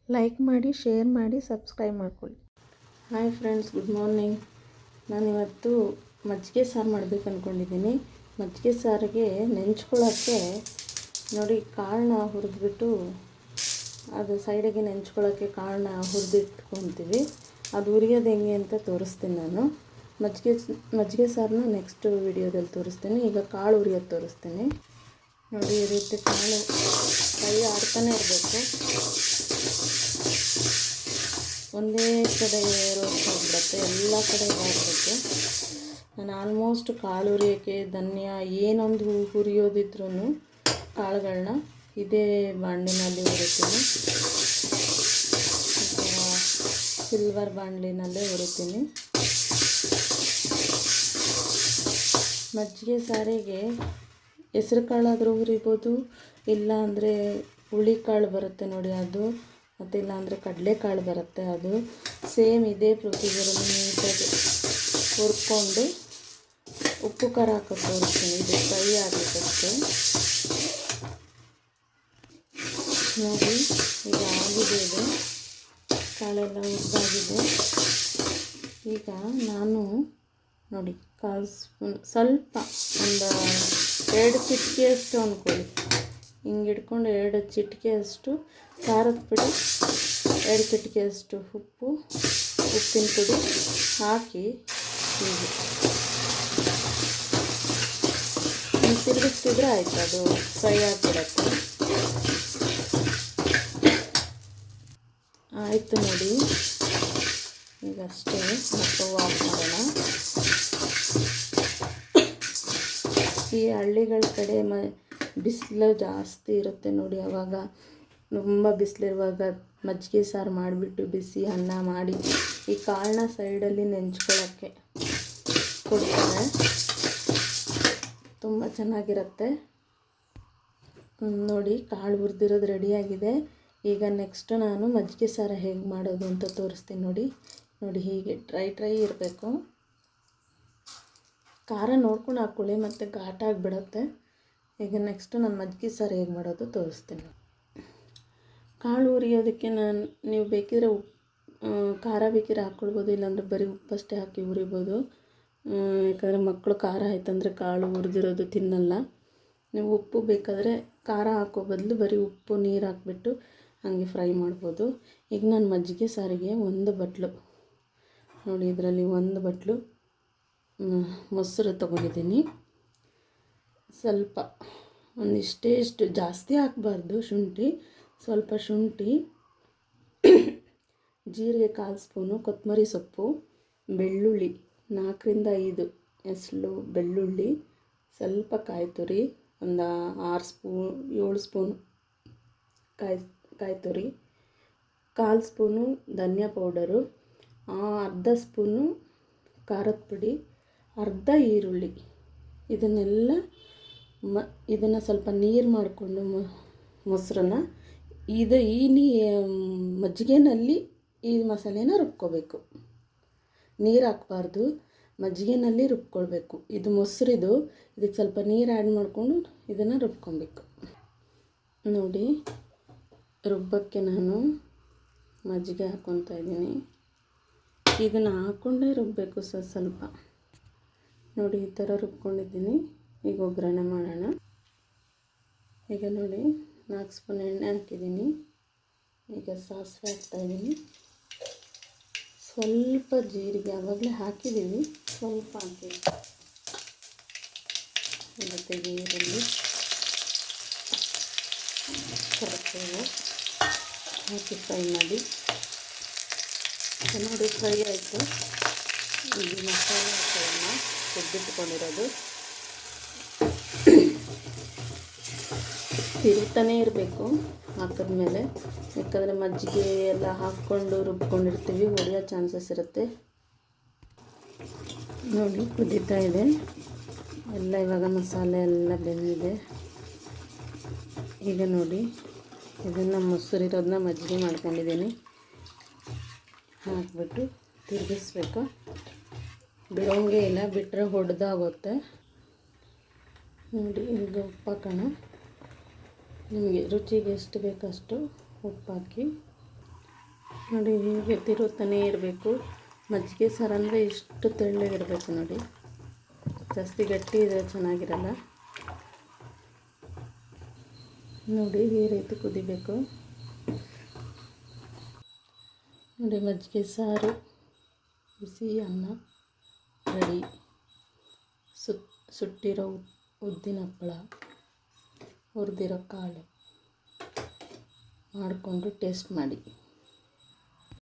Like ಮಾಡಿ, share ಮಾಡಿ, subscribe ಮಾಡ್ಕೊಳ್ಳಿ. Hi friends, good morning. ನಾನಿವತ್ತು ಮಜ್ಜಿಗೆ ಸಾರು ಮಾಡಬೇಕು ಅಂದ್ಕೊಂಡಿದ್ದೀನಿ. ಮಜ್ಜಿಗೆ ಸಾರಿಗೆ ನೆಂಚ್ಕೊಳ್ಳೋಕ್ಕೆ ನೋಡಿ, ಕಾಳನ್ನ ಹುರಿದ್ಬಿಟ್ಟು ಅದು ಸೈಡಿಗೆ ನೆಂಚ್ಕೊಳ್ಳೋಕ್ಕೆ ಕಾಳನ್ನ ಹುರಿದಿಟ್ಕೊತೀವಿ. ಅದು ಹುರಿಯೋದು ಹೆಂಗೆ ಅಂತ ತೋರಿಸ್ತೀನಿ ನಾನು. ಮಜ್ಜಿಗೆ ಸಾರನ್ನ ನೆಕ್ಸ್ಟ್ ವಿಡಿಯೋದಲ್ಲಿ ತೋರಿಸ್ತೀನಿ. ಈಗ ಕಾಳು ಹುರಿಯೋದು ತೋರಿಸ್ತೀನಿ ನೋಡಿ. ಈ ರೀತಿ ಕಾಳು ಕೈ ಆಡ್ತಾನೆ ಇರಬೇಕು, ಒಂದೇ ಕಡೆ ರೋಸ್ಟ್ ಆಗಿಬಿಡುತ್ತೆ, ಎಲ್ಲ ಕಡೆ ಇದಾಗಬೇಕು. ನಾನು ಆಲ್ಮೋಸ್ಟ್ ಕಾಳು ಹುರಿಯೋಕ್ಕೆ ಧನ್ಯ ಏನೊಂದು ಹುರಿಯೋದಿದ್ರೂ ಕಾಳುಗಳನ್ನ ಇದೇ ಬಾಣಲಿನಲ್ಲಿ ಹುರಿತೀನಿ. ಸಿಲ್ವರ್ ಬಾಣಲಿನಲ್ಲೇ ಹುರಿತೀನಿ. ಮಜ್ಜಿಗೆ ಸಾರಿಗೆ ಹೆಸ್ರು ಕಾಳಾದರೂ ಹುರಿಬೋದು, ಇಲ್ಲ ಅಂದರೆ ಹುಳಿಕಾಳು ಬರುತ್ತೆ ನೋಡಿ ಅದು, ಮತ್ತು ಇಲ್ಲಾಂದರೆ ಕಡಲೆಕಾಳು ಬರುತ್ತೆ ಅದು. ಸೇಮ್ ಇದೇ ಪ್ರೊಸೀಜರಲ್ಲಿ ನೀಟಾಗಿ ಹುರ್ಕೊಂಡು ಉಪ್ಪು ಖಾರ ಹಾಕೋದು ತೋರಿಸ್ತೀನಿ. ಇದು ಫ್ರೈ ಆಗಬೇಕಷ್ಟೇ ನೋಡಿ. ಈಗ ಆಗಿದೆ, ಇದು ಕಾಳೆಲ್ಲ ಹುರಿದಾಗಿದೆ. ಈಗ ನಾನು ನೋಡಿ ಕಾಲು ಸ್ಪೂನ್, ಸ್ವಲ್ಪ ಒಂದು 2 ಚಿಟಿಕೆಯಷ್ಟು ಅಂದ್ಕೊಳ್ಳಿ, ಹಿಂಗೆ ಹಿಡ್ಕೊಂಡು 2 ಚಿಟಿಕೆಯಷ್ಟು ಖಾರದ ಪುಡಿ, 2 ಚಿಟಿಕೆಯಷ್ಟು ಉಪ್ಪಿನ ಪುಡಿ ಹಾಕಿ ಹೀಗೆ ತಿರುಗಿಸ್ತಿದ್ರೆ ಆಯಿತು, ಅದು ಫ್ರೈ ಆಗಿಬಿಡತ್ತೆ. ಆಯಿತು ನೋಡಿ, ಈಗ ಅಷ್ಟೇ. ಮತ್ತು ಆಫ್ ಮಾಡೋಣ. ಈ ಹಳ್ಳಿಗಳ ಕಡೆ ಬಿಸಿಲು ಜಾಸ್ತಿ ಇರುತ್ತೆ ನೋಡಿ, ಆವಾಗ ತುಂಬ ಬಿಸಿಲಿರುವಾಗ ಮಜ್ಜಿಗೆ ಸಾರು ಮಾಡಿಬಿಟ್ಟು ಬಿಸಿ ಅನ್ನ ಮಾಡಿ ಈ ಕಾಳನ್ನ ಸೈಡಲ್ಲಿ ನೆಂಚ್ಕೊಳ್ಳೋಕ್ಕೆ ಕೊಡ್ತಾರೆ, ತುಂಬ ಚೆನ್ನಾಗಿರುತ್ತೆ ನೋಡಿ. ಕಾಳು ಹುರಿದಿರೋದು ರೆಡಿಯಾಗಿದೆ. ಈಗ ನೆಕ್ಸ್ಟು ನಾನು ಮಜ್ಜಿಗೆ ಸಾರು ಹೇಗೆ ಮಾಡೋದು ಅಂತ ತೋರಿಸ್ತೀನಿ ನೋಡಿ. ಹೀಗೆ ಡ್ರೈ ಇರಬೇಕು. ಖಾರ ನೋಡ್ಕೊಂಡು ಹಾಕ್ಕೊಳ್ಳಿ, ಮತ್ತು ಘಾಟಾಗಿಬಿಡುತ್ತೆ. ಈಗ ನೆಕ್ಸ್ಟು ನಾನು ಮಜ್ಜಿಗೆ ಸಾರು ಹೇಗೆ ಮಾಡೋದು ತೋರಿಸ್ತೀನಿ. ಕಾಳು ಹುರಿಯೋದಕ್ಕೆ ನೀವು ಬೇಕಿದ್ರೆ ಖಾರ ಬೇಕಿದ್ರೆ ಹಾಕ್ಕೊಳ್ಬೋದು, ಇಲ್ಲಾಂದರೆ ಬರೀ ಉಪ್ಪಷ್ಟೇ ಹಾಕಿ ಹುರಿಬೋದು. ಯಾಕಂದರೆ ಮಕ್ಕಳು ಖಾರ ಆಯ್ತಂದರೆ ಕಾಳು ಹುರಿದಿರೋದು ತಿನ್ನಲ್ಲ. ನೀವು ಉಪ್ಪು ಬೇಕಾದರೆ ಖಾರ ಹಾಕೋ ಬದಲು ಬರೀ ಉಪ್ಪು ನೀರು ಹಾಕ್ಬಿಟ್ಟು ಹಾಗೆ ಫ್ರೈ ಮಾಡ್ಬೋದು. ಈಗ ನಾನು ಮಜ್ಜಿಗೆ ಸಾರಿಗೆ 1 ಬಟ್ಲು ನೋಡಿ, ಇದರಲ್ಲಿ 1 ಬಟ್ಲು ಮೊಸರು ತೊಗೊಂಡಿದ್ದೀನಿ. ಸ್ವಲ್ಪ ಒಂದಿಷ್ಟು ಜಾಸ್ತಿ ಹಾಕಬಾರ್ದು, ಶುಂಠಿ ಸ್ವಲ್ಪ, ಶುಂಠಿ, ಜೀರಿಗೆ 1/4 ಸ್ಪೂನು, ಕೊತ್ತಂಬರಿ ಸೊಪ್ಪು, ಬೆಳ್ಳುಳ್ಳಿ 4ರಿಂದ 5 ಎಸಳು ಬೆಳ್ಳುಳ್ಳಿ, ಸ್ವಲ್ಪ ಕಾಯಿ ತುರಿ, ಒಂದು 7 ಸ್ಪೂನ್ ಕಾಯಿ ತುರಿ, 1/4 ಸ್ಪೂನು ಧನಿಯಾ ಪೌಡರು, ಅರ್ಧ ಸ್ಪೂನು ಖಾರದ ಪುಡಿ, ಅರ್ಧ ಈರುಳ್ಳಿ. ಇದನ್ನು ಸ್ವಲ್ಪ ನೀರು ಮಾಡಿಕೊಂಡು ಮೊಸರನ್ನ ಮಜ್ಜಿಗೆನಲ್ಲಿ ಈ ಮಸಾಲೆನ ರುಬ್ಕೋಬೇಕು. ನೀರು ಹಾಕ್ಬಾರ್ದು, ಮಜ್ಜಿಗೆನಲ್ಲಿ ರುಬ್ಕೊಳ್ಬೇಕು. ಇದು ಮೊಸರಿದು, ಇದಕ್ಕೆ ಸ್ವಲ್ಪ ನೀರು ಆ್ಯಡ್ ಮಾಡಿಕೊಂಡು ಇದನ್ನು ರುಬ್ಕೊಬೇಕು ನೋಡಿ. ರುಬ್ಬಕ್ಕೆ ನಾನು ಮಜ್ಜಿಗೆ ಹಾಕ್ಕೊತಾ ಇದ್ದೀನಿ. ಇದನ್ನು ಹಾಕ್ಕೊಂಡೇ ರುಬ್ಬಬೇಕು ಸ್ವಲ್ಪ ನೋಡಿ. ಈ ಥರ ರುಬ್ಕೊಂಡಿದ್ದೀನಿ. ಈಗ ಒಗ್ಗರಣೆ ಮಾಡೋಣ. ಈಗ ನೋಡಿ 4 ಸ್ಪೂನ್ ಎಣ್ಣೆ ಹಾಕಿದ್ದೀನಿ. ಈಗ ಸಾಸಿವೆ ಹಾಕ್ತಾಯಿದ್ದೀನಿ, ಸ್ವಲ್ಪ ಜೀರಿಗೆ ಆವಾಗಲೇ ಹಾಕಿದ್ದೀವಿ, ಸ್ವಲ್ಪ ಹಾಕಿ, ಮತ್ತು ಈರುಳ್ಳಿ, ಕರಿಬೇವು ಹಾಕಿ ಫ್ರೈ ಮಾಡಿ ನೋಡಿ. ಫ್ರೈ ಆಯಿತು. ಈಗ ಮಸಾಲೆ ಹಾಕೋಣ, ರುಬ್ಬಿಟ್ಕೊಂಡಿರೋದು. ತಿರುಗ್ತಾನೇ ಇರಬೇಕು ಹಾಕಿದ್ಮೇಲೆ, ಯಾಕಂದರೆ ಮಜ್ಜಿಗೆ ಎಲ್ಲ ಹಾಕ್ಕೊಂಡು ರುಬ್ಕೊಂಡಿರ್ತೀವಿ, ಒಡೆಯೋ ಚಾನ್ಸಸ್ ಇರುತ್ತೆ ನೋಡಿ. ಕುದೀತಾ ಇದೆ ಎಲ್ಲ, ಇವಾಗ ಮಸಾಲೆ ಎಲ್ಲ ಬೆಂದಿದೆ. ಈಗ ನೋಡಿ, ಇದನ್ನು ಮೊಸರಿರೋದನ್ನ ಮಜ್ಜಿಗೆ ಮಾಡ್ಕೊಂಡಿದ್ದೀನಿ, ಹಾಕ್ಬಿಟ್ಟು ತಿರುಗಿಸ್ಬೇಕು. ಬಿಡೋಂಗೆ ಇಲ್ಲ, ಬಿಟ್ಟರೆ ಹೊಡೆದಾಗುತ್ತೆ ನೋಡಿ. ಈಗ ಉಪ್ಪು ಹಾಕೋಣ. ನಿಮಗೆ ರುಚಿಗೆ ಎಷ್ಟು ಬೇಕಷ್ಟು ಉಪ್ಪು ಹಾಕಿ ನೋಡಿ ಹೀಗೆ ತಿರುತ್ತಾನೇ ಇರಬೇಕು. ಮಜ್ಜಿಗೆ ಸಾರು ಅಂದರೆ ಇಷ್ಟು ತೆಳ್ಳಗಿರಬೇಕು ನೋಡಿ, ಜಾಸ್ತಿ ಗಟ್ಟಿ ಇದ್ರೆ ಚೆನ್ನಾಗಿರಲ್ಲ. ನೋಡಿ ಈ ರೀತಿ ಕುದಿಬೇಕು. ನೋಡಿ ಮಜ್ಜಿಗೆ ಸಾರು, ಬಿಸಿ ಅನ್ನ ರೆಡಿ. ಸುಟ್ಟಿರೋ ಉದ್ದಿನ ಹಪ್ಪಳ, ಹುರಿದಿರೋ ಕಾಳು ಮಾಡಿಕೊಂಡು ಟೇಸ್ಟ್ ಮಾಡಿ.